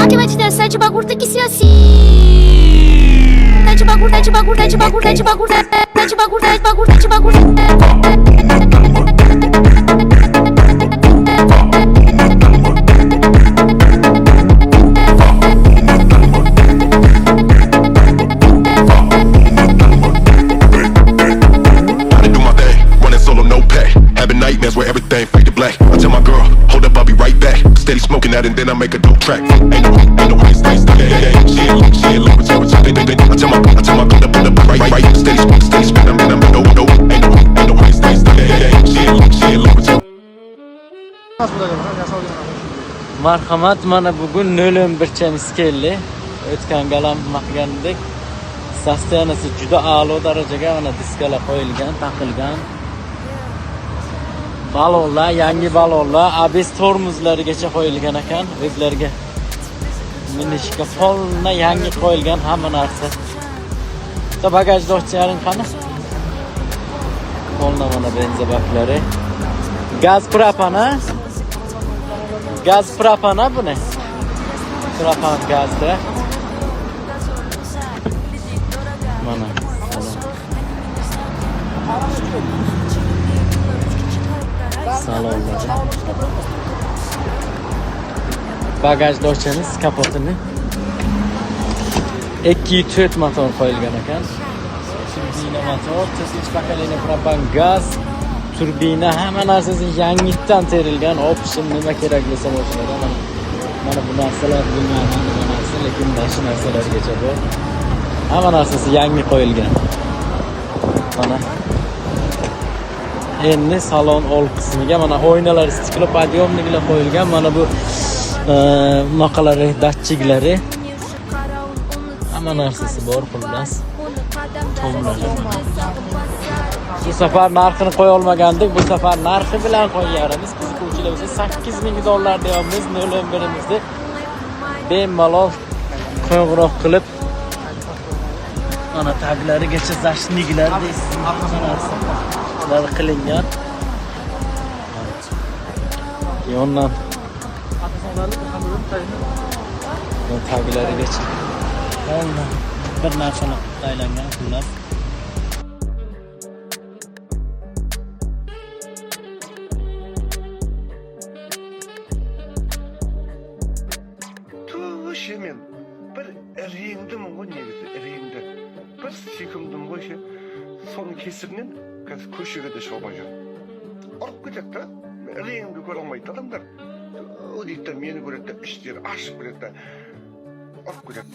que vai te dar sete bagulho tem que ser assim. Sete bagulho, sete bagulho, sete bagulho, sete bagulho, sete bagulho, sete bagulho, sete bagulho. Nightmares where everything fade to black. I tell my girl, hold up, I'll be right back. Steady smoking that and then I make a dope track. Ain't no way, stay. She ain't live with you. I tell my girl to pull up right. Steady spin, I'm no. Ain't no way, stay. She ain't live with you. Marhamat, mana bugun 011 keldi. O'tgan galam maqgandek sostenasi juda a'lo darajaga mana diskalar qo'yilgan, taqilgan. Balonlar, yangi balonlar, ABS tormozlarigacha qo'yilgan ekan. O'zlariga minishga polna yangi qo'yilgan hamma narsa. Bitta bagajni ochcharing qani? Polna mana benzin baklari. Gaz propana. Gaz propana bu ne? Propan gazda. Mana. Salonlar. Bagajni ochamiz, kapotini. 2.4 motor qo'yilgan ekan. Turbina motor, 4 bakalini propan gaz, turbina hamma narsasi yangitdan terilgan. Option nima kerak bo'lsa mashinaga mana bu narsalar bilmayman nima narsa, lekin shu narsalargacha bor. Hamma narsasi yangi qo'yilgan. Mana endi salon old qismiga mana oynalar stiklopodъемныйlar qo'yilgan. Mana bu bunaqalari datchiklari. Hamma narsasi bor xullas. Tomlari. Bu safar narxini qo'ya olmagandik. Bu safar narxi bilan qo'yarmiz. Qiziquvchilar bo'lsa $8,000 deyapmiz 011imizni. Bemalol qo'ng'iroq qilib mana taglarigacha zashniklar deysiz. Hamma narsa qilingan. Yondan taglarigacha bir narsani taylangan xullas. Shemen bir rengdim o negisi rengdi. Bir sekundim bo'yicha son kesirnen ko'shiga da sho'baja. Orib ketadi. Rengni ko'ra olmaydi odamlar. O deydi meni ko'radi, ishlar ashib ketadi. Orib ketadi.